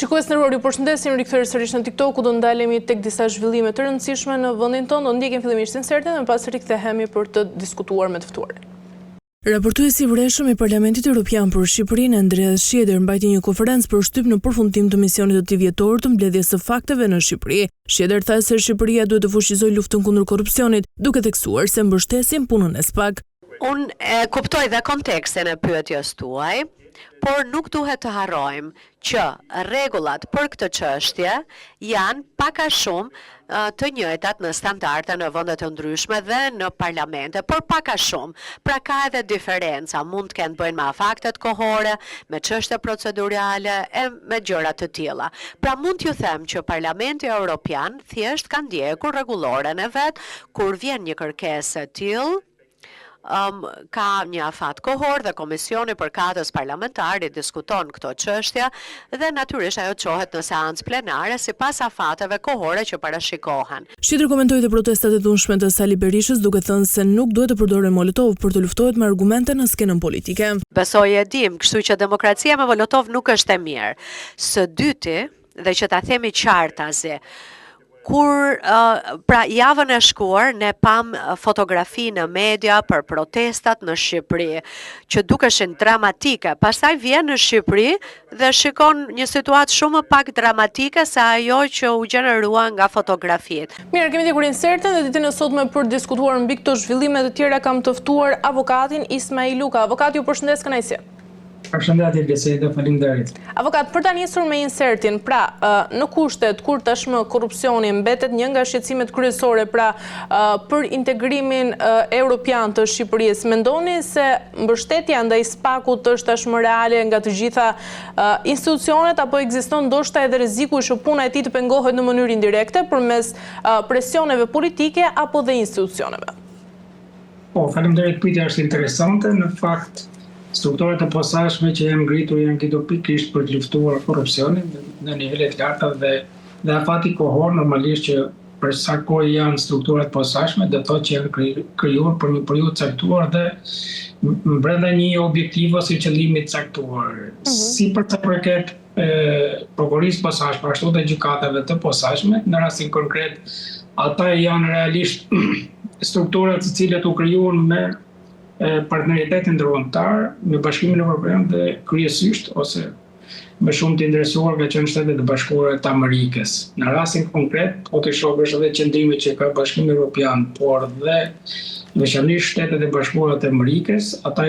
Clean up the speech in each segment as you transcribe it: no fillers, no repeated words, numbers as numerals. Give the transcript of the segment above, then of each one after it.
Shikues nderuar, ju përshëndesim, rikthyer sërish në TikTok, ku do ndalemi tek disa zhvillime të rëndësishme në vendin tonë. Do ndjekim fillimisht insertin dhe më pas rikthehemi për të diskutuar me të ftuarin. Raportuesi i vërejshëm i Parlamentit Evropian për Shqipërinë, Andreas Schieder, mbajti një konferencë për shtyp në përfundim të misionit të tij vjetor të mbledhjes së fakteve në Shqipëri. Schieder tha se Shqipëria duhet të fuqizojë luftën kundër korrupsionit, duke theksuar se mbështesin punën e SPAK. Unë kuptoj dhe kontekstin e pyetjes tuaj, por nuk duhet të harrojmë që rregullat për këtë çështje janë pak a shumë të njëjtat në standarde në vende të ndryshme dhe në parlamente, por pak a shumë. Pra ka edhe diferenca, mund të kenë bëjnë me faktet kohore, me çështje procedurale e me gjëra të tilla. Pra mund t'ju them që Parlamenti Evropian thjesht ka ndjekur rregulloren e vet kur vjen një kërkesë e tillë. Ka një afat kohor dhe komisioni për katës parlamentari diskuton këto çështje dhe natyrisht ajo çohet në seancë plenare sipas afateve kohore që parashikohen. Schieder komentoi dhe protestat e dhunshme të Sali Berishës, duke thënë se nuk duhet të përdoren Molotov për të luftohet me argumente në skenën politike. Besoj e dim, kështu që demokracia me Molotov nuk është e mirë. Së dyti, dhe që ta themi qartazi, kur pra javën e shkuar ne pam fotografi në media për protestat në Shqipëri, që dukeshin dramatike. Pastaj vjen në Shqipëri dhe shikon një situatë shumë pak dramatike se ajo që u gjenerua nga fotografitë. Mirë, kemi dikur insertin dhe ditën e sotme për diskutuar mbi këto zhvillime të tjera kam të ftuar avokatin Ismail Luka. Avokat, ju përshëndes, kënaqësi. Përshëndetje Bisedë, faleminderit. Avokat, për ta nisur me insertin, pra në kushtet kur tashmë korrupsioni mbetet një nga shqetësimet kryesore, pra për integrimin europian të Shqipërisë, mendoni se mbështetja ndaj SPAK-ut është tashmë reale nga të gjitha institucionet, apo ekziston ndoshta edhe rreziku që puna e tij të pengohet në mënyrë indirekte përmes presioneve politike apo dhe institucioneve? Po, faleminderit, pyetja është interesante. Në fakt, strukturat e posaçme që janë ngritur janë ngritur pikërisht për të luftuar korrupsionin në nivele të larta dhe afati kohor normalisht që për sa kohë janë strukturat posaçme, do thotë që janë krijuar për një periudhë caktuar dhe brenda një objektivi ose qëllimi të caktuar. Si për të përket prokurorisë posaçme, ashtu dhe gjykatave të posaçme, në rastin konkret, ata janë realisht strukturat të cilat u krijuan me partneritetin ndërkombëtar me Bashkimin Evropian dhe kryesisht ose me shumë të interesuar ka qenë Shtetet e Bashkuara të Amerikës. Në rastin konkret, po të shohësh edhe qëndrimet që ka Bashkimi Evropian, por dhe veçanërisht Shtetet e Bashkuara të Amerikës, ata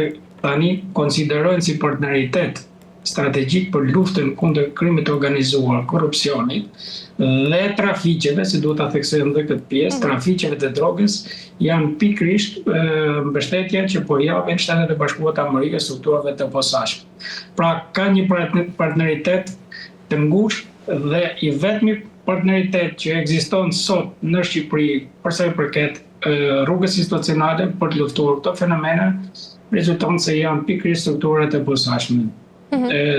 tani konsiderojnë si partneritet strategjik për luftën kundër krimit të organizuar, korrupsionit dhe trafiqeve, si duhet ta theksojmë edhe këtë pjesë, trafiqeve të drogës janë pikërisht mbështetja që po japin Shtetet e Bashkuara të Amerikës strukturave të posaçme. Pra ka një partneritet të ngushtë dhe i vetmi partneritet që ekziston sot në Shqipëri për sa i përket rrugës institucionale për të luftuar këto fenomene, rezulton se janë pikërisht strukturat e posaçme.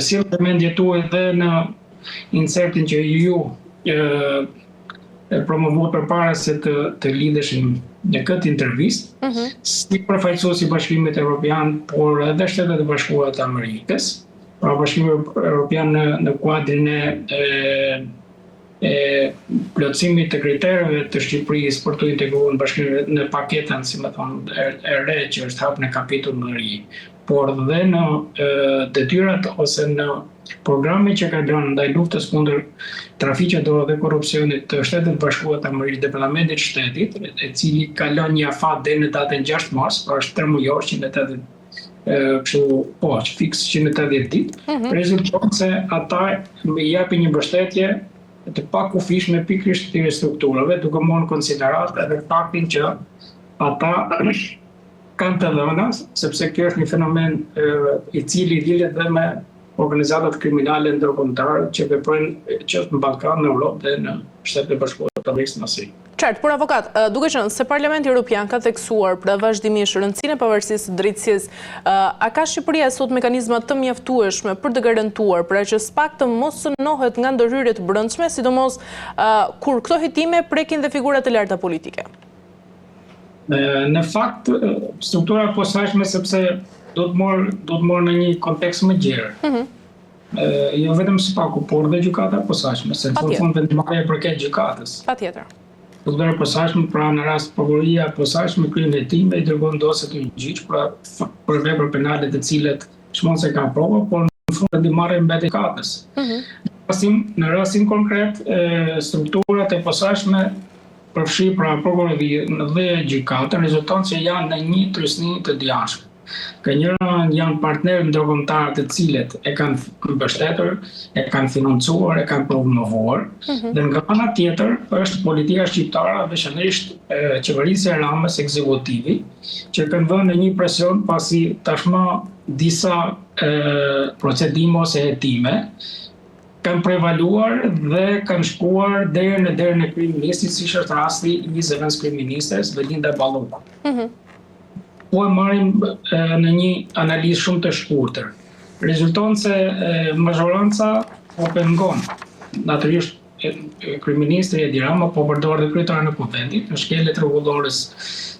Si mendje tuaj dhe në insertin që ju promovuat përpara se të lidheshin në këtë intervistë, si përfaqësues i Bashkimit Evropian, por edhe Shtetet e Bashkuara të Amerikës, pra Bashkimi Evropian në kuadrin e plotësimit të kritereve të Shqipërisë për të integruar Bashkimin në paketën, si më thonë, e re që është hap në kapitull më ri, por dhe në detyrat ose në programe që ka lënë ndaj luftës kundër trafiqit dhe korrupsionit të Shtetit Bashkuar të Amerikës dhe Parlamentit të Shtetit, e cili ka lënë një afat deri në datën 6 mars, pra është 3 mujor, 180 kështu po, fiks 180 ditë, rezulton se ata më japin një mbështetje të pakufishme pikërisht këtyre strukturave, duke marrë në konsiderat edhe faktin që ata kanë të dhëna, sepse kjo është një fenomen i cili lidhet dhe me organizatat kriminale ndërkombëtare që veprojnë qoftë në Ballkan, në Europë dhe në Shtetet e Bashkuara të Amerikës në Asi. Qartë, por avokat, duke qenë se Parlamenti Evropian ka theksuar për vazhdimisht rëndësinë e pavarësisë së drejtësisë, a ka Shqipëria sot mekanizma të mjaftueshme për të garantuar pra që SPAK të mos synohet nga ndërhyrje të brendshme, sidomos kur këto hetime prekin dhe figura të larta politike? Në fakt, struktura posaçme sepse do të marrë në një kontekst më gjerë. jo vetëm SPAK-u, por dhe gjykata e posaçme, se në fund vendimarrja e përket gjykatës. Patjetër. Procedura e posaçme, pra në rast prokuroria e posaçme kryen hetime i dërgon dosje të gjyq për vepra penale të cilat shmon se ka prova, por në fund vendimarrja mbet gjykatës. Në rastin konkret, strukturat e posaçme përfshi pra prokuroria dhe gjykata rezulton se janë në një trysni të dianshme. Ka njëra janë partnerë ndërkombëtar të cilët e kanë mbështetur, e kanë financuar, e kanë promovuar, dhe nga ana tjetër është politika shqiptare, veçanërisht qeverisja e Ramës, ekzekutivi, që kanë vënë në një presion pasi tashmë disa procedime ose hetime kanë prevaluar dhe kanë shkuar deri në derën e kryeministit, siç është rasti i zëvendës kryeministres Belinda Balluku. Po e marrim në një analizë shumë të shkurtër. Rezulton se mazhoranca po pengon. Natyrisht kryeministri Edi Rama po përdor dhe kryetarin e kuvendit në shkeljet rregullores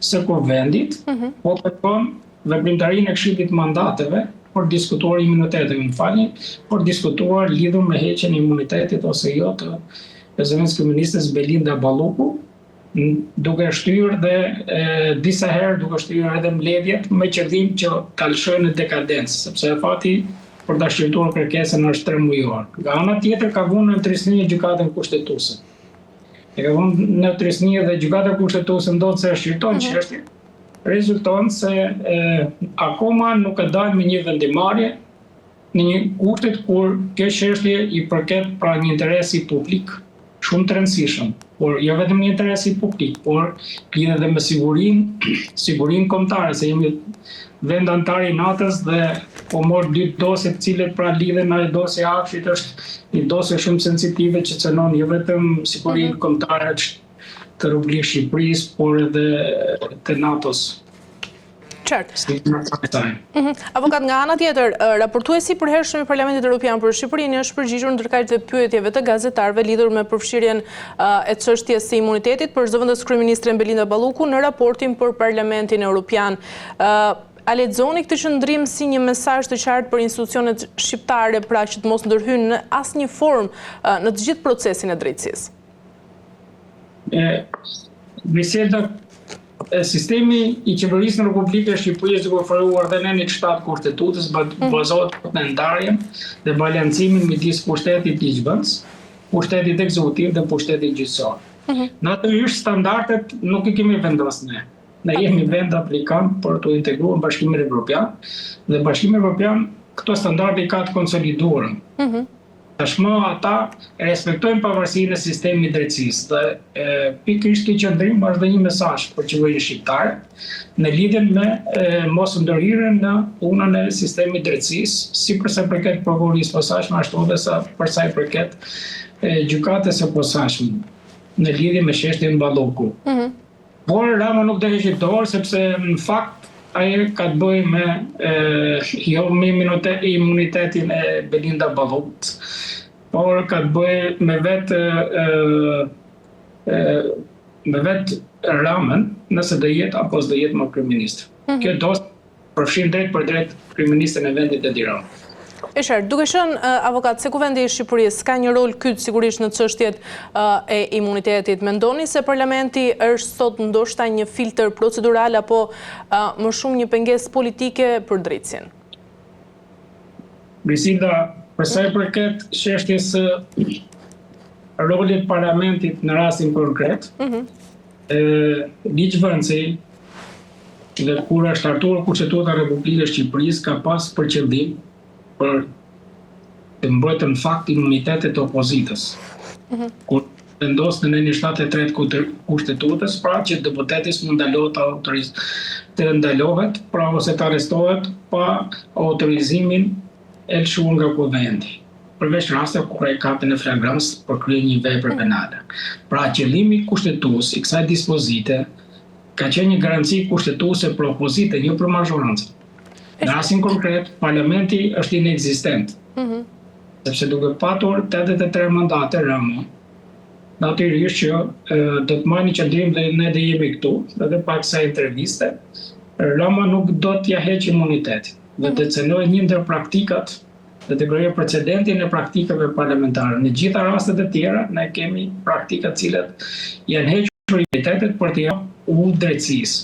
së kuvendit, po pengon veprimtarinë e Këshillit të Mandateve për diskutuar imunitetin, për diskutuar lidhur me heqjen e imunitetit ose jo të zëvendës kryeministres Belinda Balluku, duke shtyrë dhe disa herë duke shtyrë edhe mbledhjet me qëllim që ta lëshojnë në dekadencë, sepse fati për ta shqyrtuar kërkesën është 3 mujor. Nga ana tjetër ka vënë në trysni gjykatën kushtetuese. E ka vënë në trysni dhe gjykata kushtetuese ndodh se shqyrton çështjen. Rezulton se akoma nuk e dalë me një vendimarrje në një kushtet kur kjo çështje i përket pra një interesi publik shumë të rëndësishëm, por jo vetëm një interesi publik, por lidhet edhe me sigurinë kombëtare, se jemi vend antar i NATO-s dhe po mor 2 dosje të cilat pra lidhen me dosje Hapshit, është një dosje shumë sensitive që cënon jo vetëm sigurinë kombëtare të Republikës Shqipërisë, por edhe të NATO-s. Qartë. Avokat, nga ana tjetër, raportuesi i përhershëm i Parlamentit Evropian për Shqipërinë është përgjigjur ndërkaq të pyetjeve të gazetarëve lidhur me përfshirjen e çështjes së imunitetit për zëvendës kryeministren Belinda Balluku në raportin për Parlamentin Evropian. A lexoni këtë qëndrim si një mesazh të qartë për institucionet shqiptare, pra që të mos ndërhyjnë në asnjë formë në të gjithë procesin e drejtësisë? Biseda sistemi i qeverisë në Republikën e Shqipërisë duke ofruar dhe në një shtat kushtetutës bazohet në ndarjen dhe balancimin midis pushtetit ligjvënës, pushtetit ekzekutiv dhe pushtetit gjyqësor. Natyrisht standardet nuk i kemi vendosur ne. Ne jemi vend aplikant për të integruar në Bashkimin Evropian dhe Bashkimi Evropian këto standarde i ka të konsoliduar. Tashmë ata respektojnë pavarësinë e sistemit drejtësisë dhe pikërisht ky qendrim është dhe një mesazh për qeverinë shqiptare në lidhje me mos ndërhyrjen në punën e sistemit drejtësisë, si për sa përket prokurorisë posaçme, ashtu edhe sa për sa i përket gjykatës së posaçme në lidhje me çështjen Balluku. Por Rama nuk do heqë dorë sepse në fakt ai ka të bëjë me imunitetin e Belinda Ballukut, por ka të bëjë me vetë Ramën, nëse do jetë apo s'do jetë më kryeminist. Kjo do përfshin drejt për drejt kryeministrin e vendit Edi Rama. E qartë, duke qenë avokat, se kuvendi i Shqipërisë ka një rol kyç sigurisht në çështjet e imunitetit, mendoni se parlamenti është sot ndoshta një filtr procedural apo më shumë një pengesë politike për drejtësinë? Brisinda, për sa i përket çështjes së rolit parlamentit në rastin konkret, ligjvënësi dhe kur është hartuar Kushtetuta e Republikës së Shqipërisë ka pas për qëllim për të mbrojtur në fakt imunitetet të opozitës. Kur vendosën në 173 Kushtetutës, pra që deputeti mund të ndalohet, pra ose të arrestohet pa autorizimin e lëshuar nga kuvendi, përveç raste kur ai kapet në flagrancë për kryer një vepër penale. Pra qëllimi kushtetues i kësaj dispozite ka qenë një garanci kushtetuese për opozitën, jo për mazhorancën. Në rastin konkret, parlamenti është inekzistent, sepse duke patur 83 mandate Rama, natyrisht që do të marrë një qëndrim dhe ne dhe jemi këtu, edhe pak sa interviste, Rama nuk do t'ja heqë imunitetin, dhe të cenoj një ndër praktikat dhe të krijojë precedentin e praktikave parlamentare. Në gjitha rastet e tjera, ne kemi praktika të cilat janë hequr prioritetet për të japur udhë drejtësisë.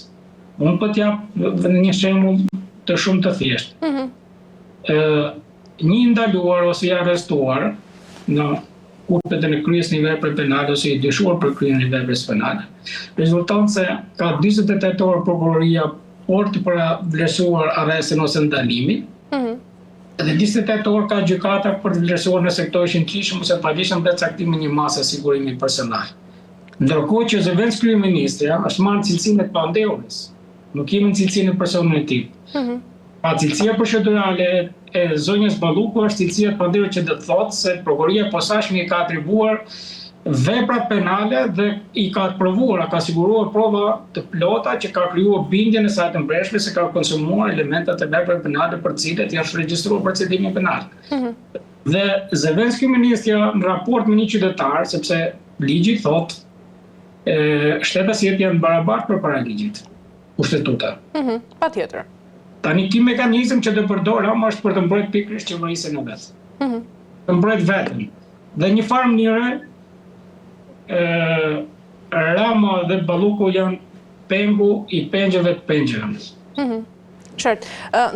Unë po t'jap një shembull të shumë të thjeshtë. Një ndaluar ose i arrestuar në kuptet e kryes një vepre penale ose i dyshuar për kryen një veprës penale, rezulton se ka 48 orë prokuroria por të vlerësuar arrestin ose ndalimin, dhe 28 orë ka gjykata për të vlerësuar nëse këto ishin kishëm ose padishëm dhe caktimin një masë sigurimi personal. Ndërkohë që zëvendës kryeministrja është marrë cilësinë e pandehurës, nuk kemi cilësinë e personit e tij. Pa cilësia procedurale e zonjës Balluku është cilësia e pandehur që do të thotë se prokuroria e posaçme i ka atribuar veprat penale dhe i ka provuar, ka siguruar prova të plota që ka krijuar bindjen e saj të mbreshme se ka konsumuar elementet e veprave penale për të cilat janë regjistruar procedimi penal. Dhe zëvendës kryeministrja në raport me një qytetar, sepse ligji thotë shtetësit janë barabartë përpara ligjit, kushtetuta. Patjetër. Tani ky mekanizëm që do përdor ama është për të mbrojtur pikërisht qeverisën e vet. Të mbrojtë veten. Dhe një farë mënyre Rama dhe Balluku janë pengu i pengjeve të pengjeve. Qartë.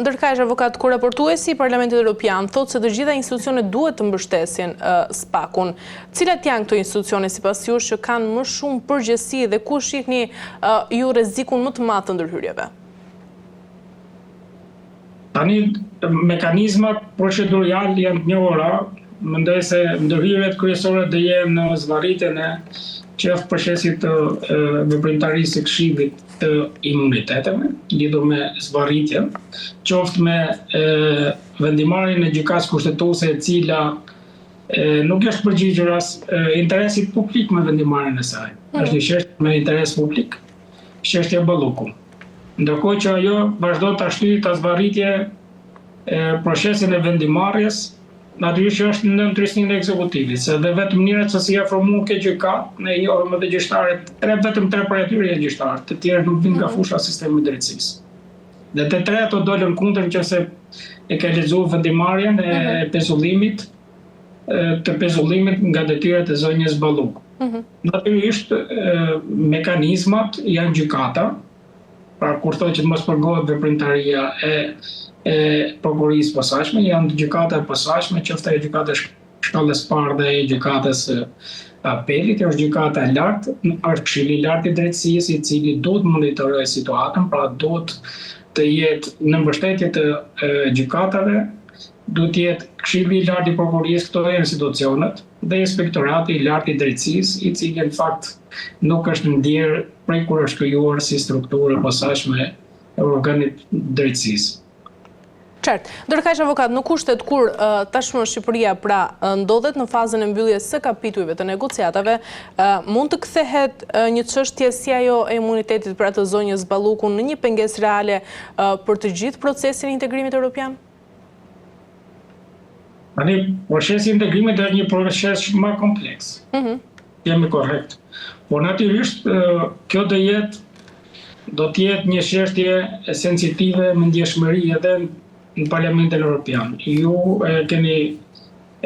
Ndërkaq, avokat, kur raportuesi i Parlamentit Evropian thotë se të gjitha institucionet duhet të mbështesin SPAK-un, cilat janë këto institucione sipas jush që kanë më shumë përgjegjësi dhe ku shihni ju rrezikun më të madh të ndërhyrjeve? Tani mekanizmat procedurale janë të njohura, mendoj se ndërhyrjet kryesore do jenë në zvarritjen e qoftë procesit të veprimtarisë së Këshillit të imuniteteve, lidhur me zvarritjen, qoftë me vendimarrjen e gjykatës kushtetuese e cila nuk është përgjigjur as interesit publik me vendimarrjen e saj. Është një çështje me interes publik, çështja Balluku. Ndërkohë që ajo vazhdon të shtyjë të zvarritje procesin e vendimarrjes, natyrisht që është në ndryshimin e ekzekutivit, se dhe vetëm mënyra se si formuar ke gjykat, ne johëm edhe gjyqtarët, vetëm 3 prej atyre janë gjyqtarë, të tjerë nuk vinë nga fusha e sistemit të drejtësisë. Dhe të 3 ato dolën kundër nëse e ka lexuar vendimarrjen e pezullimit, nga detyrat e zonjës Balluku. Natyrisht mekanizmat janë gjykata, pra kur thotë që mos përgohet veprimtaria e prokurorisë posaçme, janë gjykata e posaçme, qoftë ajo gjykata e shkallës parë dhe e gjykatës apelit, është gjykata e lartë, është Këshilli i lartë i drejtësisë, i cili duhet monitorojë situatën, pra duhet të jetë në mbështetje të gjykatave, duhet të jetë Këshilli i lartë i prokurorisë, këto janë institucionet, dhe Inspektorati i lartë i drejtësisë, i cili në fakt nuk është ndjerë prej kur është krijuar si strukturë posaçme e organit drejtësisë. Qartë. Ndërkaq, avokat, në kushtet kur tashmë Shqipëria ndodhet në fazën e mbylljes së kapitujve të negociatave, mund të kthehet një çështje si ajo e imunitetit për atë zonjës Balluku në një pengesë reale për të gjithë procesin e integrimit evropian? Tani, procesi i integrimit është një proces më kompleks. Jemi korrekt. Por natyrisht kjo do të jetë një çështje sensitive me ndjeshmëri edhe në Parlamentin Evropian. Ju keni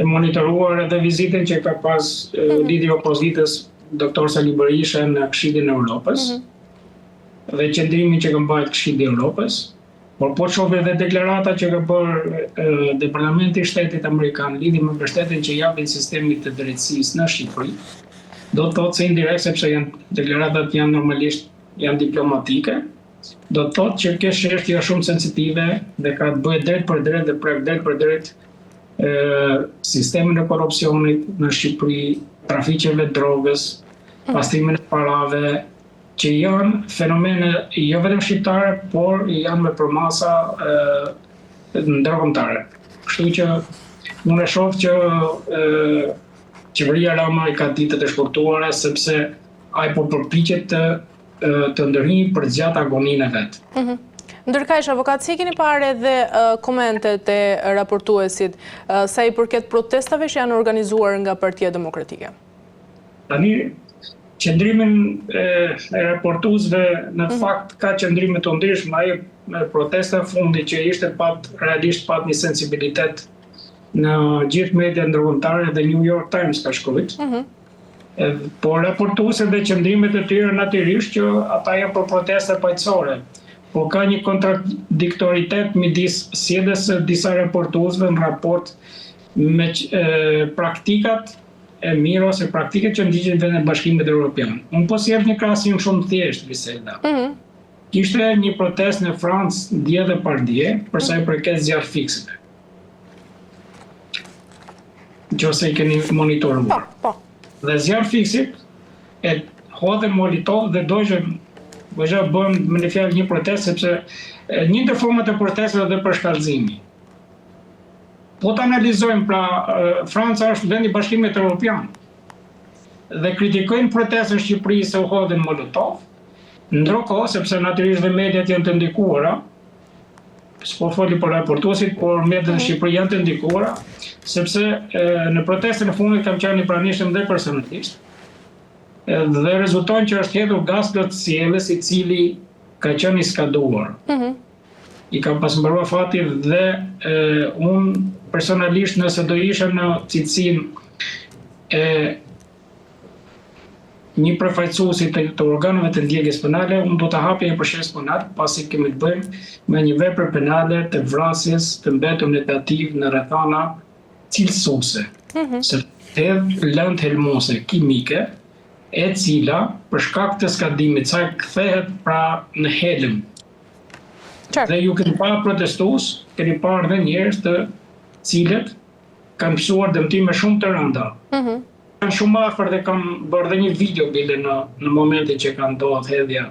monitoruar edhe vizitën që ka pas lideri opozitës doktor Sali Berisha në Këshillin e Evropës dhe qëndrimin që ka mbajtur Këshilli i Evropës. Por po shohim edhe deklarata që ka bërë Departamenti i Shtetit Amerikan lidhur me mbështetjen që japin sistemit të drejtësisë në Shqipëri. Do të thotë se indirekt, sepse deklaratat janë normalisht janë diplomatike, do të thotë që kjo çështje është shumë sensitive dhe ka të bëjë drejt për drejt dhe prek drejt për drejt sistemin e korrupsionit në Shqipëri, trafiqeve të drogës, pastrimin e parave, që janë fenomene jo vetëm shqiptare, por janë me përmasa ndërkombëtare. Kështu që unë e shoh që qeveria Rama i ka ditët e shkurtuara sepse ai po përpiqet të ndërhyjë për gjatë agoninë e vet. Ndërkaq, avokat, si keni parë edhe komentet e raportuesit sa i përket protestave që janë organizuar nga Partia Demokratike? Tani, qëndrimin e raportuesve në fakt ka qëndrime të ndryshme. Ai protesta fundi që ishte realisht pat një sensibilitet në gjithë media ndërkombëtare dhe New York Times ka shkruajt. Por raportuese dhe qëndrimet e tyre natyrisht që ata janë për protesta paqësore. Po ka një kontradiktoritet midis sjelljes së disa raportuesve në raport me praktikat e mira ose praktikat që ndiqen në Vendin e Bashkimit Evropian. Unë po sjell një krahasim shumë thjesht, Griselda. Kishte një protestë në Francë dje dhe pardje për sa i përket zjarrfikësve. Nëse i keni monitoruar. Po. Dhe zjarrfikësit e hodhën Molotov dhe dojën bën me një fjalë një protestë sepse një ndër format e protestave dhe për shkallëzimi. Po të analizojmë, pra, Franca është vendi i Bashkimit Evropian dhe kritikojnë protestën në Shqipëri se u hodhin Molotov, ndërkohë, sepse natyrisht dhe mediat janë të ndikuara, s'po foli për raportuesit, por mediat në Shqipëri janë të ndikuara, sepse në protestën e fundit kam qenë i pranishëm dhe personalisht, dhe rezulton që është hedhur gaz plot sjellës i cili ka qenë i skaduar. I kam pasmbërua fati dhe unë personalisht nëse do isha në cilësinë e një përfaqësuesi të organeve të ndjekjes penale, unë do të hapja një proces penal pasi kemi të bëjmë me një vepër penale të vrasjes të mbetur negativ në rrethana cilësuese. Se hedh lëndë helmuese kimike e cila për shkak të skadimit saj kthehet pra në helm. Dhe ju keni parë protestues, keni parë dhe njerëz të cilët kanë mësuar dëmtime shumë të rënda. Kanë shumë afër dhe kanë bërë dhe një video bile në momentin që kanë ndodhur hedhja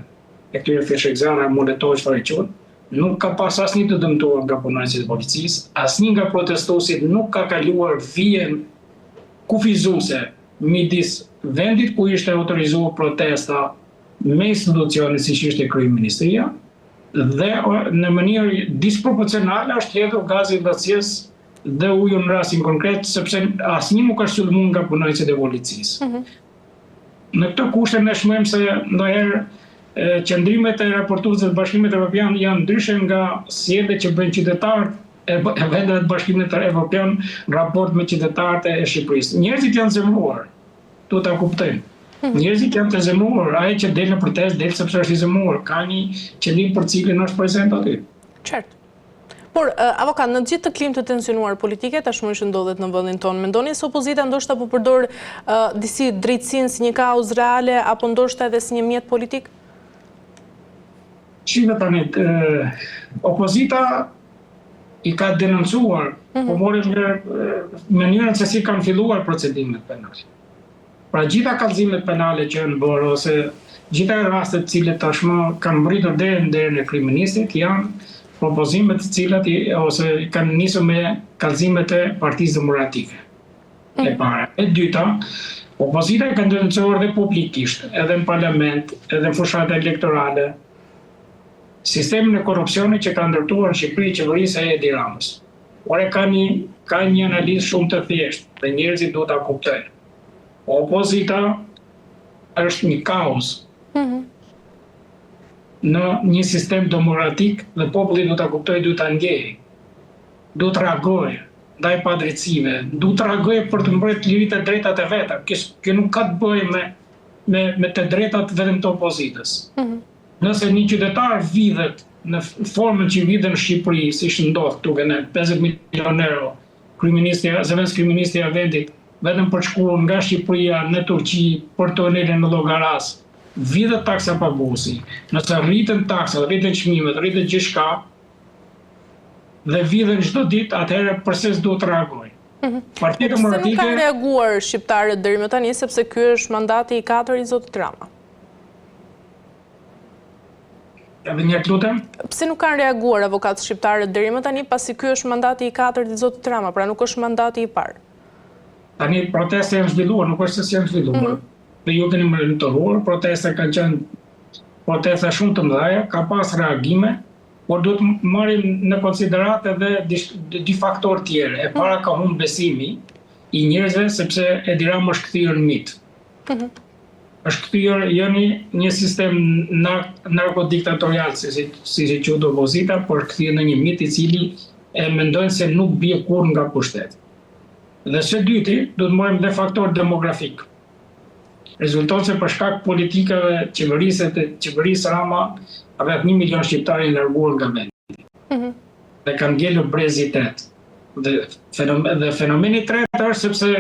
e këtyre fishekzarëve Molotov çfarë quhen. Nuk ka pas asnjë të dëmtuar nga punonjësit e policisë, asnjë nga protestuesit nuk ka kaluar vijen kufizuese midis vendit ku ishte autorizuar protesta me institucionet siç ishte kryeministria dhe në mënyrë disproporcionale është hedhur gazi ndërcies dhe uju në rastin konkret, sepse asnjë nuk është sulmuar nga punonjësit e policisë. Në këtë kushte ne shmojmë se ndonjëherë qëndrimet e raportuesve të Bashkimit Evropian janë ndryshe nga sjelljet që bëjnë qytetarët e vendeve të Bashkimit Evropian në raport me qytetarët e Shqipërisë. Njerëzit janë zemruar, tu ta kuptojmë. Njerëzit janë të zemruar, ai që del në protestë del sepse është i zemruar, ka një qëllim për cilin është prezent aty. Qartë. Por, avokat, në gjithë të klim të tensionuar politike, tashmë që ndodhet në vendin tonë, mendoni se opozita ndoshta po përdor disi drejtësinë si një kauzë reale apo ndoshta edhe si një mjet politik? Shqipe tani, opozita i ka denoncuar, po morën në mënyrën se si kanë filluar procedimet penale. Pra gjitha kallëzimet penale që janë bërë ose gjitha rastet të cilët tashmë kanë mbritur deri në derën e kryeministit janë propozimet të cilat ose kanë nisur me kallëzimet e Partisë Demokratike. E para. E dyta, opozita ka denoncuar dhe publikisht, edhe në parlament, edhe në fushat elektorale, sistemin e korrupsionit që ka ndërtuar në Shqipëri qeverisja e Edi Ramës. Por ka një analizë shumë të thjeshtë dhe njerëzit duhet ta kuptojnë. Opozita është një kaos në një sistem demokratik dhe populli duhet ta kuptojë, duhet ta ndjejë. Duhet të reagojë ndaj padrejtësive, duhet të reagojë për të mbrojtur liritë e drejtat e veta. Kjo nuk ka të bëjë me të drejtat vetëm të opozitës. Nëse një qytetar vidhet në formën që vidhen në Shqipëri, siç ndodh këtu në 50 milionë euro, kryeministja e vendit vetëm për shkuar nga Shqipëria në Turqi për tunelin në Llogaras, vidhet taksa paguesi. Nëse rriten taksat, rriten çmimet, rriten gjithçka dhe vidhen çdo ditë, atëherë pse s'duhet të reagojnë? Partia Demokratike nuk kanë reaguar shqiptarët deri më tani sepse ky është mandati i 4 i zotit Rama. Edhe një lutem. Pse nuk kanë reaguar avokatët shqiptarët deri më tani pasi ky është mandati i 4 i zotit Rama, pra nuk është mandati i parë? Tani protestat janë zhvilluar, nuk është se janë zhvilluar. Dhe ju keni monitoruar, protestat kanë qenë protesta shumë të mëdha, ka pas reagime, por duhet marrim në konsiderat edhe dy faktorë tjerë. E para ka humbur besimi i njerëzve sepse Edi Rama është kthyer në mit. Është kthyer jo një sistem narkodiktatorial, si e quhet opozita, por kthyer në një mit i cili e mendojnë se nuk bie kurrë nga pushteti. Dhe së dyti, do të marrim dhe faktor demografik. Rezulton se për shkak politikave qeverisë Rama, rreth 1 milion shqiptarë janë larguar nga vendi. Dhe kanë ngelur brezitet. Dhe fenomeni i tretë është sepse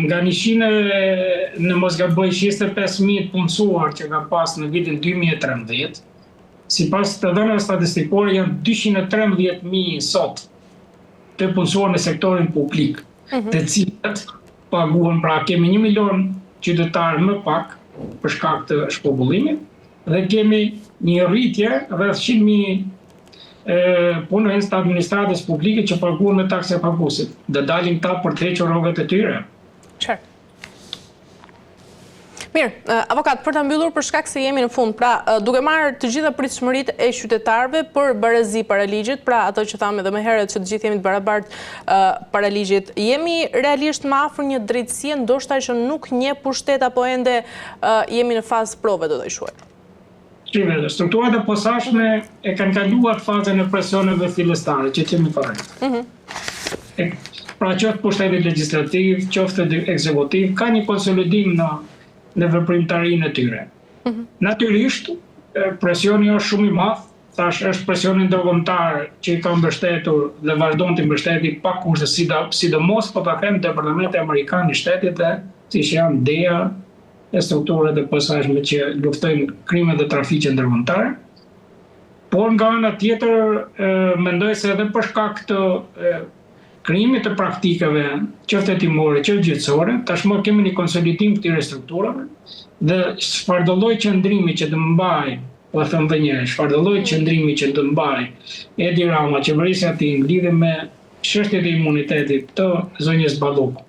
nga 100 në mos gaboj 25.000 punësuar që ka pas në vitin 2013, sipas të dhënave statistikore janë 213.000 sot të punësuar në sektorin publik, të cilët paguhen, pra kemi 1 milion qytetarë më pak për shkak të shpopullimit dhe kemi një rritje rreth 100.000 punojnës të administratës publike që paguhen me takse paguesit, dhe dalin ta për të hequr rrogat e tyre. Qartë. Mirë, avokat, për të mbyllur për shkak se jemi në fund, pra duke marrë të gjitha pritshmëritë e qytetarëve për barazi para ligjit, pra ato që thamë edhe më herët që të gjithë jemi të barabartë para ligjit, jemi realisht më afër një drejtësie ndoshta që nuk njeh pushtet apo ende jemi në fazë prove, do të thuaj. Strukturat e posaçme e kanë kaluar fazën e presioneve fillestare që kemi parë. Pra qoftë pushteti legjislativ, qoftë ekzekutiv, ka një konsolidim në veprimtarinë e tyre. Natyrisht, presioni është shumë i madh, thash është presioni ndërkombëtar që i ka mbështetur dhe vazhdon të mbështeti pa kushte, sidomos po ta them Departamenti Amerikan i Shtetit dhe siç janë DEA e strukturat e posaçme që luftojnë krimet dhe trafiqe ndërkombëtare. Por nga ana tjetër, mendoj se edhe për shkak të krijimit të praktikave, qoftë hetimore, qoftë gjyqësore, tashmë kemi një konsolidim të këtyre strukturave dhe çfarëdo lloj qëndrimi që të mbaj, po e them edhe një herë, çfarëdo lloj qëndrimi që të mbaj Edi Rama, qeverisja e tij në lidhje me çështjet e imunitetit të zonjës Balloku,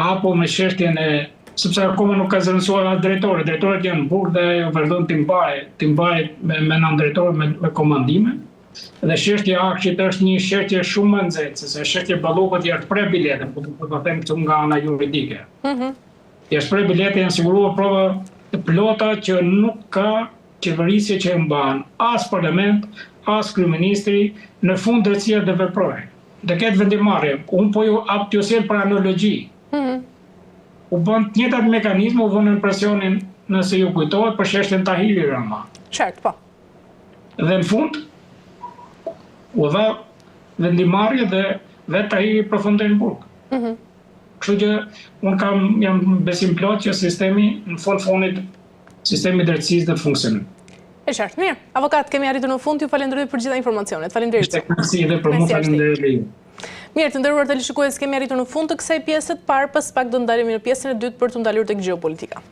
apo me çështjen e sepse akoma nuk ka zëvendësuar as drejtori. Drejtorët janë në burg dhe ajo vazhdon të mbaj me nën drejtor me komandime. Dhe çështja e Akshit është një çështje shumë e nxehtë, se çështja e Ballokut janë pre bilete, po ta them këtu nga ana juridike. Jashtë pre bilete janë siguruar prova të plota që nuk ka qeverisje që e mban as parlament, as kryeministri, në fund drejtësia të veprojë. Dhe këtë vendimarrje, unë po ju sjell për analogji. U bën të njëjtat mekanizme, u vënë presionin, nëse ju kujtohet, për çështjen Tahiri Rama. Qartë, po. Dhe në fund, u dha vendimarrje dhe vetë Tahiri përfundoi në burg. Kështu që unë jam besim plot që sistemi, në fundit, sistemi drejtësisë dhe funksionon. E qartë, mirë. Avokat, kemi arritur në fund, ju falenderoj për gjitha informacionet. Faleminderit. Ishte kënaqësi dhe për mua faleminderit. Mirë, të nderuar teleshikues, kemi arritur në fund të kësaj pjese të parë, pas pak do ndalemi në pjesën e dytë për të ndalur tek gjeopolitika.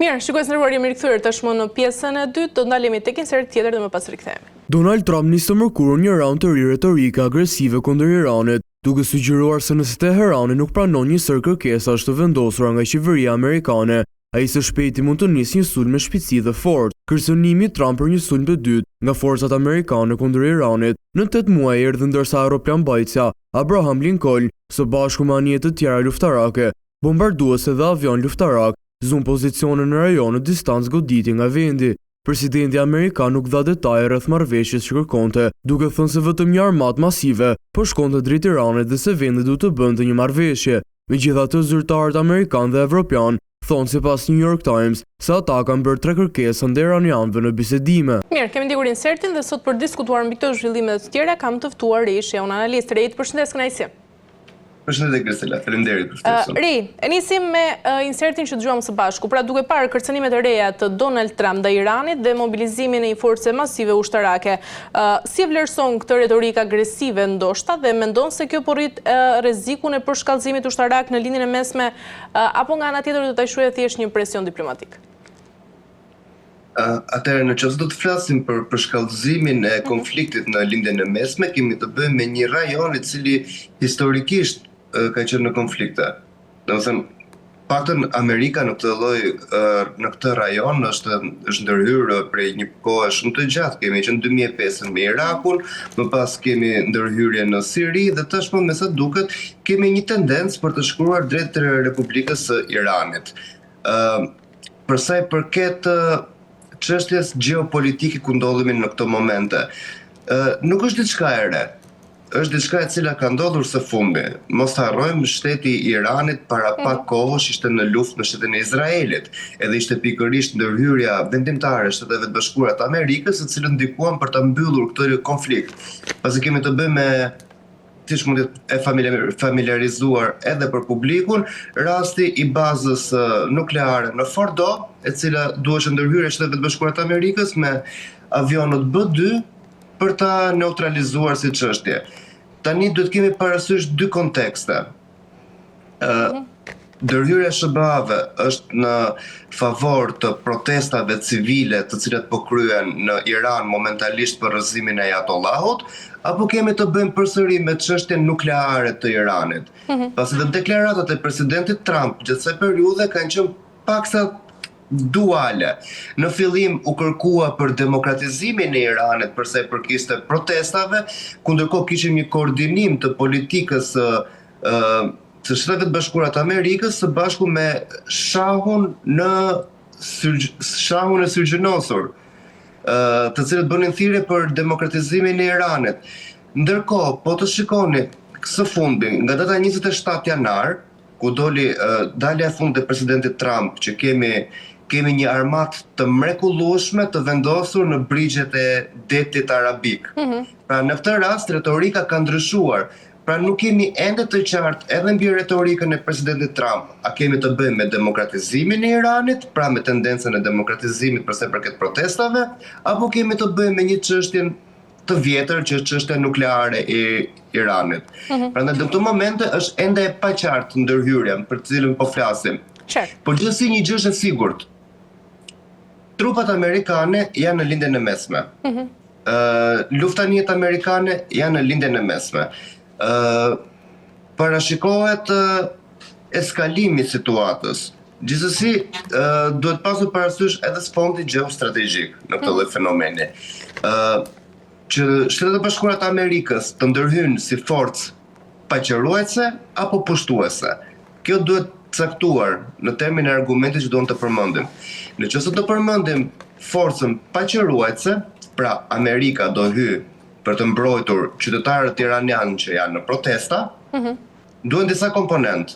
Mirë, shikues të nderuar, jemi rikthyer tashmë në pjesën e dytë, do ndalemi tek insert tjetër dhe më pas rikthehemi. Donald Trump nis të mërkurën një raund të ri retorike agresive kundër Iranit, duke sugjeruar se nëse Teherani nuk pranon një sër kërkesash të vendosura nga qeveria amerikane, ai së shpejti mund të nisë një sulm me shpejtësi dhe fortë. Kërcënimi i Trump për një sulm të dytë nga forcat amerikane kundër Iranit në 8 muaj erdhi ndërsa aeroplanbajtësja Abraham Lincoln së bashku me anije të tjera luftarake, bombarduese dhe avion luftarak zun pozicione në rajonë distancë goditi nga vendi. Presidenti amerikan nuk dha detaje rreth marrëveshjes që kërkonte, duke thënë se vetëm një armatë masive po shkonte drejt Iranit dhe se vendi duhet të bënte një marrëveshje. Megjithatë, zyrtarët amerikan dhe evropian thonë sipas New York Times se ata kanë bërë 3 kërkesa ndaj iranianëve në bisedime. Mirë, kemi ndjekur insertin dhe sot për diskutuar mbi këto zhvillime të tjera kam të ftuar Ri Sheun, analist. Ri, përshëndes, kënaqësi. Përshëndetje Grisela, faleminderit për ftesën. Ri, e nisim me insertin që dëgjuam së bashku, pra duke parë kërcënimet e reja të Donald Trump ndaj Iranit dhe mobilizimin e një force masive ushtarake. Si e vlerëson këtë retorikë agresive ndoshta dhe mendon se kjo po rrit rrezikun e përshkallëzimit ushtarak në lindjen e mesme apo nga ana tjetër do ta shojë thjesht një presion diplomatik? Atëherë, në qoftë do të flasim për përshkallëzimin e konfliktit në lindjen e mesme, kemi të bëjmë me një rajon i cili historikisht ka qenë në konflikte. Domethënë, paktën Amerika në këtë rajon është ndërhyrë prej një kohe shumë të gjatë. Kemi qenë 2005 me Irakun, më pas kemi ndërhyrje në Siri dhe tashmë me sa duket kemi një tendencë për të shkruar drejt Republikës së Iranit. Për sa i përket çështjes gjeopolitike ku ndodhemi në këto momente. Nuk është diçka e re. Është diçka e cila ka ndodhur së fundi. Mos harrojmë, shteti i Iranit para pak kohësh ishte në luftë me shtetin e Izraelit, edhe ishte pikërisht ndërhyrja vendimtare e Shteteve të Bashkuara të Amerikës, e cilët ndikuan për ta mbyllur këtë konflikt. Pasi kemi të bëjmë me siç mund të e familiarizuar edhe për publikun, rasti i bazës nukleare në Fordo, e cila duhej ndërhyrja e Shteteve të Bashkuara të Amerikës me avionët B-2 për ta neutralizuar si çështje. Tani duhet kemi parasysh dy kontekste. Ndërhyrja e SBA-ve është në favor të protestave civile të cilat po kryhen në Iran momentalisht për rrëzimin e Ajatollahut, apo kemi të bëjmë përsëri me çështjen nukleare të Iranit. Pasi dhe deklaratat e presidentit Trump gjatë kësaj periudhe kanë qenë paksa duale. Në fillim u kërkua për demokratizimin e Iranit për sa i përkiste protestave, ku ndërkohë kishim një koordinim të politikës të Shtetet e Bashkuara të Amerikës së bashku me shahun e syrgjënosur, të cilët bënin thirrje për demokratizimin e Iranit. Ndërkohë, po të shikoni së fundi, nga data 27 janar, ku doli dalja e fundit e presidentit Trump që kemi një armatë të mrekullueshme të vendosur në brigjet e detit arabik. Pra në këtë rast retorika ka ndryshuar. Pra nuk kemi ende të qartë edhe mbi retorikën e presidentit Trump. A kemi të bëjmë me demokratizimin e Iranit, pra me tendencën e demokratizimit për sa i përket protestave, apo kemi të bëjmë me një çështje të vjetër që është çështja nukleare e Iranit. Prandaj në këtë momente është ende e paqartë ndërhyrja për të cilën po flasim. Por gjithsesi një gjë është e sigurt. Trupat amerikane janë në lindjen e mesme. Luftanijet amerikane janë në lindjen e mesme. Parashikohet eskalimi i situatës. Gjithsesi, duhet pasur parasysh edhe sfondi gjeostrategjik në këtë lloj fenomeni. Që Shtetet e Bashkuara të Amerikës të ndërhyjnë si forcë paqëruese apo pushtuese. Kjo duhet caktuar në termin e argumentit që duam të përmendim. Nëse do përmendim forcën paqëruese, pra Amerika do hyjë për të mbrojtur qytetarët iranianë që janë në protesta, duhen disa komponentë,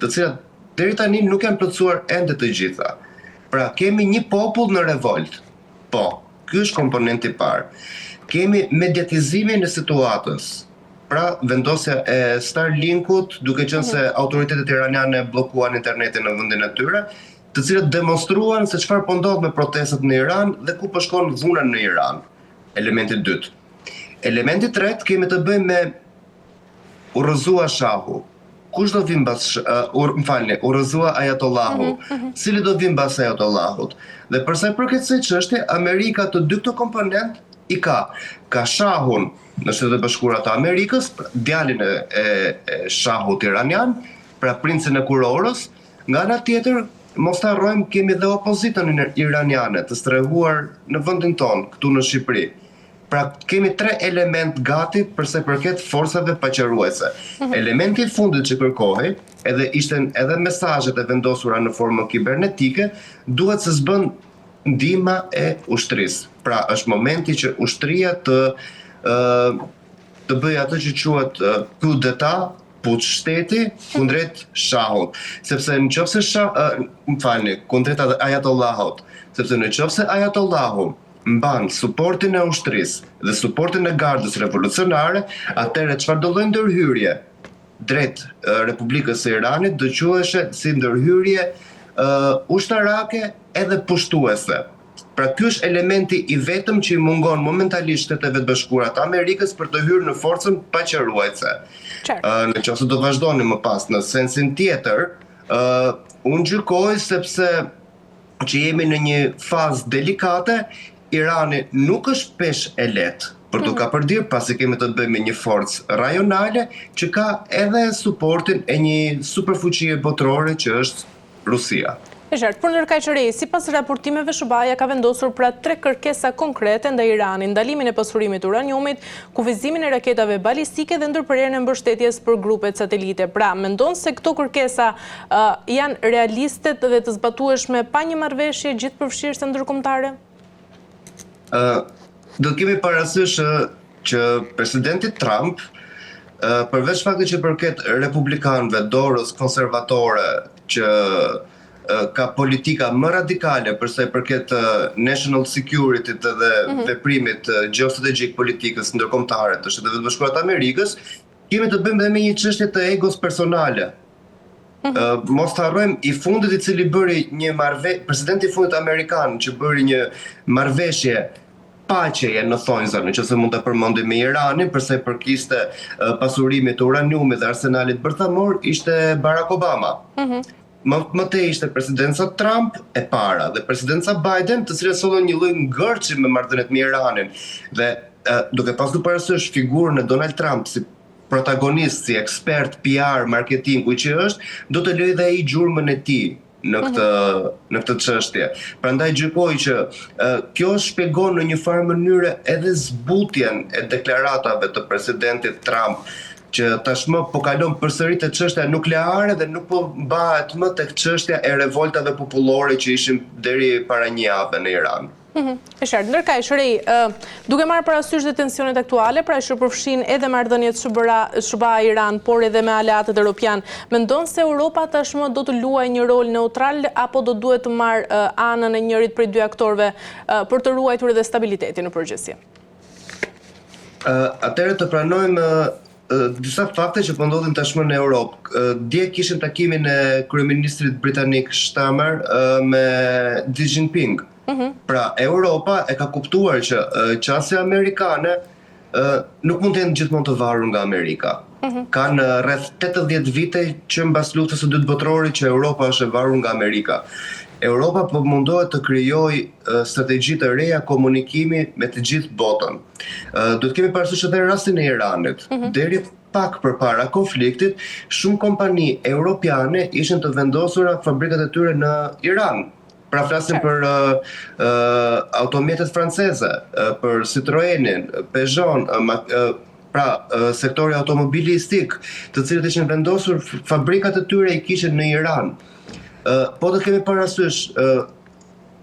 të cilat deri tani nuk janë plotësuar ende të gjitha. Pra kemi një popull në revolt. Po, ky është komponenti i parë. Kemi mediatizimin e situatës. Pra vendosja e Starlinkut, duke qenë se autoritetet iraniane bllokuan internetin në vendin e tyre, të cilët demonstruan se çfarë po ndodh me protestat në Iran dhe ku po shkon dhuna në Iran. Elementi i dytë. Elementi i tretë kemi të bëjmë me urrëzua shahu. Kush do vi mbas urrëzua Ajatollahu? Cili do vi mbas Ajatollahut? Dhe për sa i përket kësaj çështje, Amerika të dy këto komponent i ka. Ka shahun në Shtetet e Bashkuara të Amerikës, djalin e shahut iranian, pra princin e kurorës. Nga ana tjetër, mos të harrojmë kemi dhe opozitën iraniane të strehuar në vendin tonë, këtu në Shqipëri. Pra kemi tre element gati përse përket forcave paqëruese. Elementi i fundit që kërkohej, edhe ishten edhe mesazhet e vendosura në formën kibernetike, duhet se s'bën ndihma e ushtrisë. Pra është momenti që ushtria të bëjë atë që quhet coup d'etat, puç shteti kundrejt shahut. Sepse nëse kundrejt Ajatollahut, sepse nëse Ajatollahu mban suportin e ushtrisë dhe suportin e gardës revolucionare, atëherë çfarë do lloj ndërhyrje drejt Republikës së Iranit do quheshe si ndërhyrje ushtarake edhe pushtuese. Pra ky është elementi i vetëm që i mungon momentalisht Shteteve të Bashkuara të Amerikës për të hyrë në forcën paqëruese. Nëse do vazhdoni më pas në sensin tjetër, unë gjykoj sepse që jemi në një fazë delikate, Irani nuk është pesh e lehtë për të kapërdir, pasi kemi të bëjmë një forcë rajonale që ka edhe suportin e një superfuqie botërore që është Rusia. E qartë, por ndërkaq sipas raportimeve SBA-ja ka vendosur pra 3 kërkesa konkrete ndaj Iranit: ndalimin e pasurimit uraniumit, kufizimin e raketave balistike dhe ndërprerjen e mbështetjes për grupet satelite. Pra, mendon se këto kërkesa janë realiste dhe të zbatueshme pa një marrëveshje gjithëpërfshirëse ndërkombëtare? Do të kemi parasysh që presidenti Trump, përveç faktit që përket republikanëve, dorës konservatore, që ka politika më radikale për sa i përket national security dhe veprimit geostrategjik politikës ndërkombëtare të Shtetet Bashkuara të Amerikës, kemi të bëjmë dhe me një çështje të egos personale. Mos të harrojmë i fundit i cili bëri një presidenti i fundit amerikan që bëri një marrëveshje paqeje në thonjza, nëse mund ta përmendim me Iranin, përsa i përkiste pasurimit të uraniumit dhe arsenalit bërthamor, ishte Barack Obama. Më tej ishte presidenca Trump e para dhe presidenca Biden, të cilët sollën një lloj ngërçi me marrëdhëniet me Iranin. Dhe duke pasur parasysh figurën e Donald Trump si protagonist, si ekspert PR, marketingu që është, do të lejë dhe ai gjurmën e tij në këtë çështje. Prandaj gjykoj që kjo shpjegon në një farë mënyrë edhe zbutjen e deklaratave të presidentit Trump, që tashmë po kalon përsëri te çështja nukleare dhe nuk po mbahet më tek çështja e revoltave popullore që ishin deri para një jave në Iran. E qartë, ndërkaq Shërej, duke marrë parasysh dhe tensionet aktuale, pra që përfshin edhe marrëdhëniet SBA-Iran, por edhe me aleatët europian, mendon se Europa tashmë do të luajë një rol neutral apo do duhet të marrë anën e njërit prej dy aktorëve për të ruajtur edhe stabilitetin në përgjithësi? Atëherë të pranojmë disa fakte që po ndodhin tashmë në Europë. Dje kishim takimin e kryeministrit britanik Starmer me Xi Jinping. Pra Europa e ka kuptuar që qasja amerikane nuk mund të jenë gjithmonë të varur nga Amerika. Kanë rreth 80 vite që mbas luftës së dytë botërore që Europa është e varur nga Amerika. Europa po mundohet të krijojë strategji të reja komunikimi me të gjithë botën. Do të kemi parasysh edhe rastin e Iranit. Deri pak përpara konfliktit, shumë kompani europiane ishin të vendosura fabrikat e tyre në Iran. Pra flasim për automjetet franceze, për Citroenin, Peugeot, pra sektori automobilistik, të cilët ishin vendosur fabrikat e tyre i kishin në Iran. Po të kemi parasysh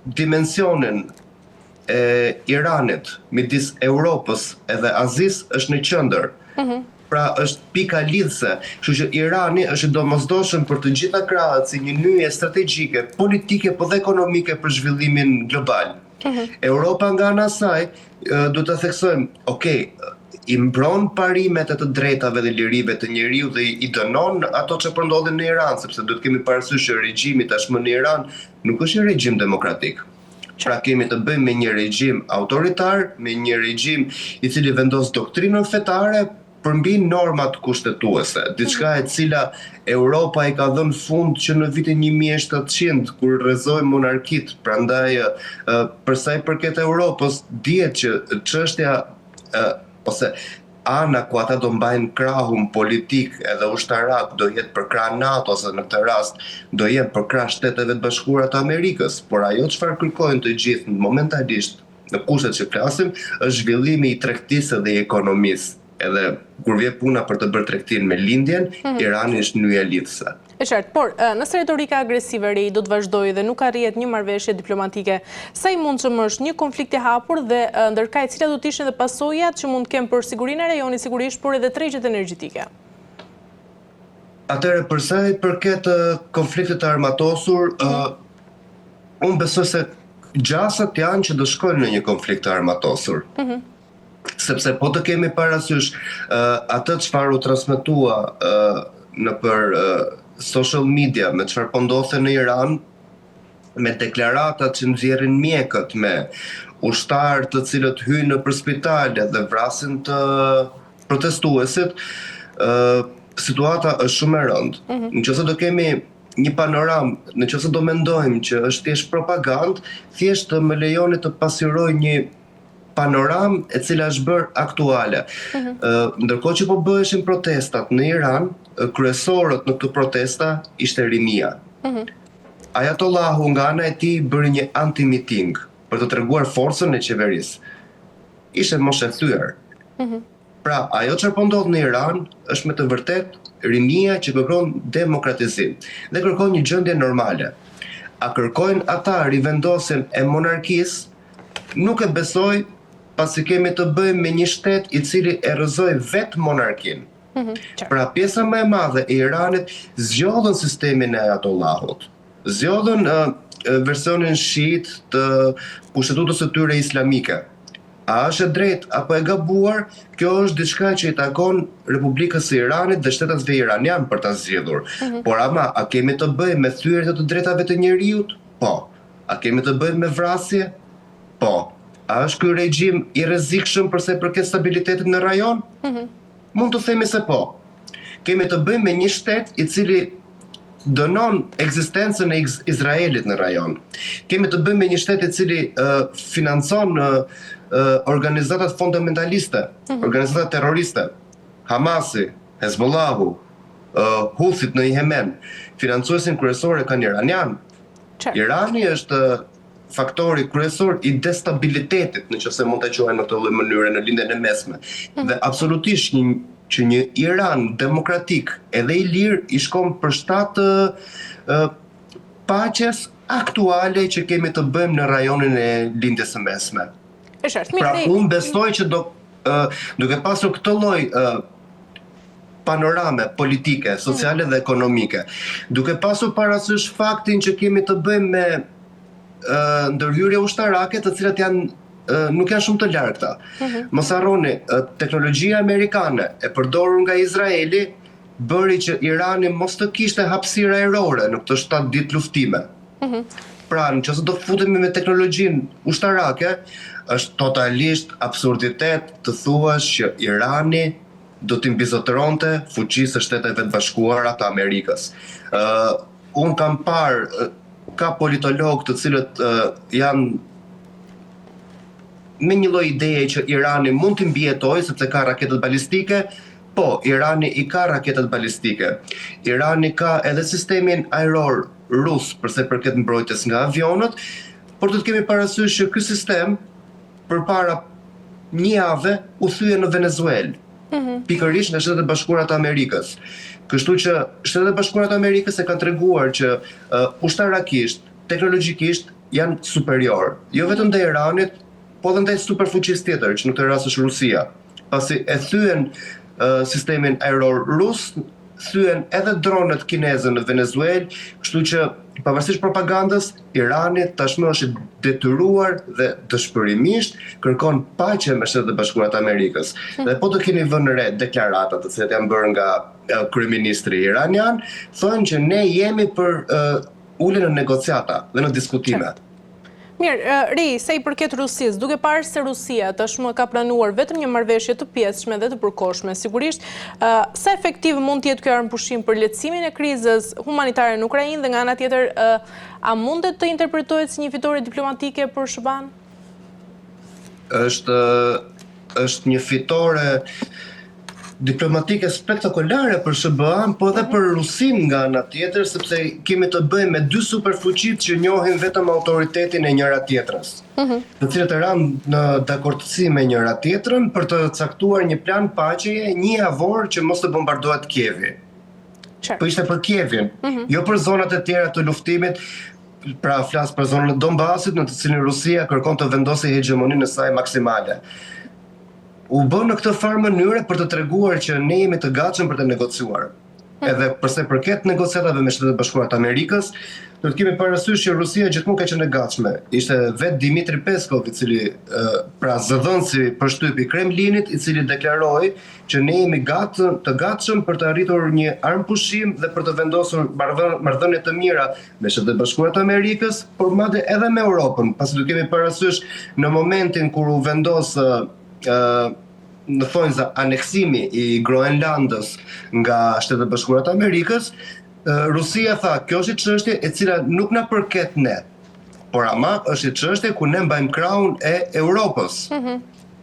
dimensionin e Iranit midis Europës edhe Azis është në qendër. Pra është pika lidhse, kështu që Irani është i domosdoshëm për të gjitha krahët si një nyje strategjike, politike po dhe ekonomike për zhvillimin global. Europa nga ana saj duhet ta theksojmë, i mbron parimet e të drejtave dhe lirive të njeriu dhe i dënon ato që po ndodhin në Iran, sepse duhet kemi parasysh që regjimi tashmë në Iran nuk është një regjim demokratik. Pra kemi të bëjmë me një regjim autoritar, me një regjim i cili vendos doktrinën fetare përmbi normat kushtetuese, diçka e cila Europa i ka dhënë fund që në vitin 1700 kur rrezoi monarkit. Prandaj për sa i përket Europës, dihet që çështja ose ana ku ata do mbajnë krahun politik edhe ushtarak do jetë për krah NATO, ose në këtë rast do jetë për krah Shteteve të Bashkuara të Amerikës, por ajo çfarë kërkojnë të gjithë momentalisht në kushtet që flasim është zhvillimi i tregtisë dhe i ekonomisë. Edhe kur vjen puna për të bërë tregtin me lindjen, Irani është nyja lidhse. E qartë, por nëse retorika agresive re do të vazhdojë dhe nuk arrihet një marrëveshje diplomatike, sa i mundshëm është një konflikt i hapur dhe ndërkaq cilat do të ishin edhe pasojat që mund të kenë për sigurinë e rajonit sigurisht, por edhe tregjet energjetike? Atëherë për sa i përket konfliktit të armatosur, unë besoj se gjasat janë që do shkojnë në një konflikt të armatosur. Sepse po të kemi parasysh atë çfarë u transmetua nëpër social media, me çfarë po ndodhte në Iran, me deklaratat që nxjerrin mjekët, me ushtarë të cilët hyjnë nëpër spitale dhe vrasin të protestuesit, situata është shumë e rëndë. Nëse do kemi një panoramë, nëse do mendojmë që është thjesht propagandë, thjesht më lejoni të pasqyroj një panoramë e cila është bërë aktuale. Ndërkohë që po bëheshin protestat në Iran, kryesorët në këtë protesta ishte rinia. Ayatollahu nga ana e tij bëri një anti-miting për të treguar forcën e qeverisë. Ishte moshe thyer. Pra, ajo që po ndodh në Iran është me të vërtetë rinia që kërkon demokratizim dhe kërkon një gjendje normale. A kërkojnë ata rivendosjen e monarkisë nuk e besoj, pasi kemi të bëjmë me një shtet i cili erëzoi vetë monarkinë. Pra pjesa më e madhe e Iranit zgjodhën sistemin e Ayatollahut. Zgjodhën versionin shiit të pushtetutës së tyre islamike. A është e drejtë apo e gabuar? Kjo është diçka që i takon Republikës së Iranit dhe shtetasve iranian për ta zgjedhur. Por ama, a kemi të bëjmë me thyrje të drejtave të njeriut? Po. A kemi të bëjmë me vrasje? Po. A është ky regjim i rrezikshëm përsa i përket stabilitetit në rajon? Mund të themi se po. Kemi të bëjmë me një shtet i cili dënon ekzistencën e Izraelit në rajon. Kemi të bëjmë me një shtet i cili financon organizatat fundamentaliste, organizatat terroriste, Hamasi, Hezbollahu, Houthit në Yemen. Financuesin kryesor e kanë iranian. Irani është faktori kryesor i destabilitetit, nëse mund ta quajmë në këtë lloj mënyre në lindjen e mesme. Dhe absolutisht që një Iran demokratik edhe i lirë i shkon për shtat paqes aktuale që kemi të bëjmë në rajonin e lindjes së mesme. Pra unë besoj që duke pasur këtë lloj panorame politike, sociale dhe ekonomike, duke pasur parasysh faktin që kemi të bëjmë me ndërhyrje ushtarake të cilat nuk janë shumë të largëta. Mos harroni, teknologjia amerikane e përdorur nga Izraeli bëri që Irani mos të kishte hapësirë ajrore në këtë 7 ditë luftime. Pra, nëse do futemi me teknologjinë ushtarake, është totalisht absurditet të thuash që Irani do t'i mbizotëronte fuqisë së Shteteve të Bashkuara të Amerikës. Unë kam parë ka politologë të cilët janë me një lloj ideje që Irani mund të mbijetojë sepse ka raketet balistike. Po, Irani i ka raketet balistike. Irani ka edhe sistemin ajror rus përse përket mbrojtjes nga avionët, por do të kemi parasysh që ky sistem përpara një jave u thye në Venezuelë. Pikërisht në Shtetet e Bashkuara të Amerikës. Kështu që Shtetet e Bashkuara të Amerikës e kanë treguar që ushtarakisht, teknologjikisht janë superior. Jo vetëm ndaj Iranit, po edhe ndaj superfuqisë tjetër, që në këtë rast është Rusia. Pasi e thyen sistemin ajror rus, thyen edhe dronet kineze në Venezuelë, kështu që pavarësisht propagandës, Irani tashmë është detyruar dhe dëshpërimisht kërkon paqe me Shtetet e Bashkuara të Amerikës. Dhe po të keni vënë re deklaratat të cilat janë bërë nga kryeministri iranian, thonë që ne jemi për uljen në negociata dhe në diskutime. Mirë, Ri, se i përket Rusisë, duke parë se Rusia tashmë ka planuar vetëm një marrëveshje të pjesshme dhe të përkohshme, sigurisht, sa efektiv mund të jetë ky armëpushim për lehtësimin e krizës humanitare në Ukrainë dhe nga ana tjetër, a mundet të interpretohet si një fitore diplomatike për SBA-n? Është një fitore diplomatike spektakolare për SBA-n, po edhe për Rusinë nga ana tjetër, sepse kemi të bëjmë me dy superfuqitë që njohin vetëm autoritetin e njëra tjetrës, të cilët ranë në dakordësi me njëra tjetrën për të caktuar një plan paqeje, një javor që mos të bombardohet Kievi. Po ishte për Kievin, jo për zonat e tjera të luftimit, pra flas për zonën e Donbasit, në të cilin Rusia kërkon të vendosë hegemoninë e saj maksimale. U bën në këtë farë mënyre për të treguar që ne jemi të gatshëm për të negociuar. Edhe përse përket negociatave me Shtetet e Bashkuara të Amerikës, do të kemi parasysh që Rusia gjithmonë ka qenë e gatshme. Ishte vetë Dmitri Peskov i cili pra zëdhënësi përshtyp i Kremlinit, i cili deklaroi që ne jemi të gatshëm për të arritur një armëpushim dhe për të vendosur marrëdhënie të mira me Shtetet e Bashkuara të Amerikës, por madje edhe me Europën, pasi do kemi parasysh në momentin kur u vendos në thonjza aneksimi i Groenlandës nga Shtetet e Bashkuara të Amerikës, Rusia tha, kjo është çështje e cila nuk na përket ne, por ama është çështje ku ne mbajmë krahun e Europës.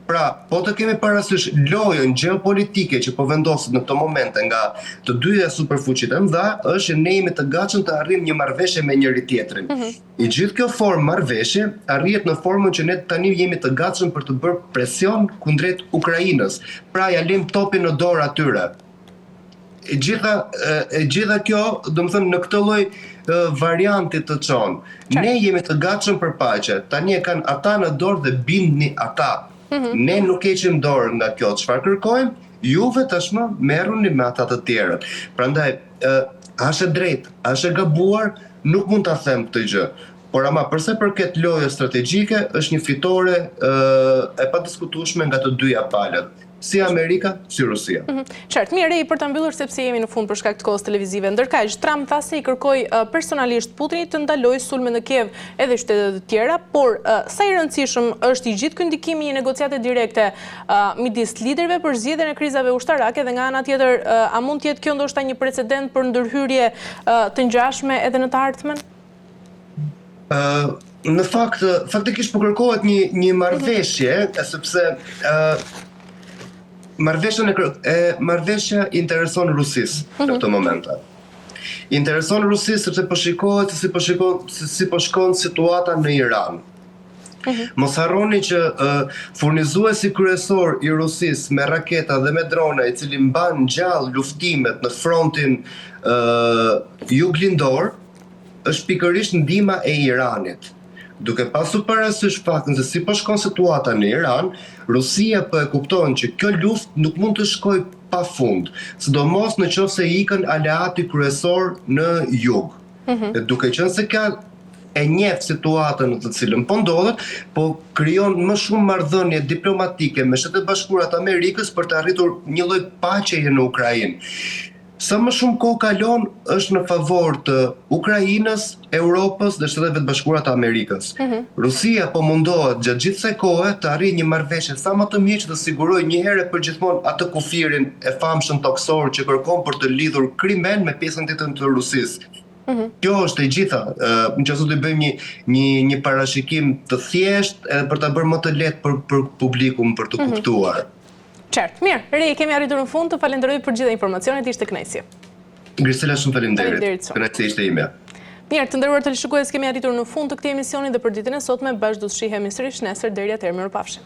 Pra, po të kemi parasysh lojën gjeopolitike që po vendoset në këto momente nga të dyja superfuqitë e mëdha, është që ne jemi të gatshëm të arrijmë një marrëveshje me njëri tjetrin. I gjithë kjo formë marrëveshje arrihet në formën që ne tani jemi të gatshëm për të bërë presion kundrejt Ukrainës. Pra, ja lëm topin në dorë atyre. e gjitha kjo, domethënë në këtë lloj varianti të çon. Ne jemi të gatshëm për paqe. Tani e kanë ata në dorë dhe bindni ata. Ne nuk heqim dorë nga kjo çfarë kërkojmë, juve tashmë merruni me ata të tjerët. Prandaj, a është e drejtë, a është e gabuar, nuk mund ta them këtë gjë. Por ama përse përket lojës strategjike, është një fitore e padiskutueshme nga të dyja palët. Si Amerika, si Rusia. Qartë, mirë, për ta mbyllur sepse jemi në fund për shkak të kohës televizive. Ndërkaq, Trump tha se i kërkoi personalisht Putinit të ndalojë sulme në Kiev edhe shtete të tjera, por sa i rëndësishëm është i gjithë ky ndikim i një negociate direkte midis liderëve për zgjedhjen e krizave ushtarake dhe nga ana tjetër, a mund të jetë kjo ndoshta një precedent për ndërhyrje të ngjashme edhe në të ardhmen? Në fakt, faktikisht po kërkohet një marrëveshje, sepse marrëveshja intereson Rusisë në këtë moment. Intereson Rusisë sepse po shikohet si po shkon situata në Iran. Mos harroni që furnizuesi kryesor i Rusisë me raketa dhe me drona, i cili mban gjallë luftimet në frontin juglindor, është pikërisht ndihma e Iranit. Duke pasur parasysh faktin se si po shkon situata në Iran, Rusia po e kupton që kjo luftë nuk mund të shkojë pafund, sidomos nëse ikën aleati kryesor në jug. Duke qenë se ka e njeh situatën në të cilën po ndodhet, po krijon më shumë marrëdhënie diplomatike me Shtetet Bashkuara të Amerikës për të arritur një lloj paqeje në Ukrainë. Sa më shumë kohë kalon është në favor të Ukrainës, Europës dhe Shteteve të Bashkuara të Amerikës. Rusia po mundohet gjatë gjithë kësaj kohe të arrijë një marrëveshje sa më të mirë që të sigurojë një herë për gjithmonë atë kufirin e famshëm toksor që kërkon për të lidhur Krimen me pjesën tjetër të Rusisë. Kjo është e gjitha, nëse do të bëjmë një parashikim të thjeshtë edhe për ta bërë më të lehtë për publikun për të kuptuar. Qartë, mirë, Rej, kemi arritur në fund, të falenderoj për gjitha informacionet, ishte kënaqësi. Grisela, shumë faleminderit. Kënaqësi ishte ime. Mirë, të nderuar teleshikues, kemi arritur në fund të këtij emisioni dhe për ditën e sotme bashkë do të shihemi sërish nesër, deri atëherë mirupafshim.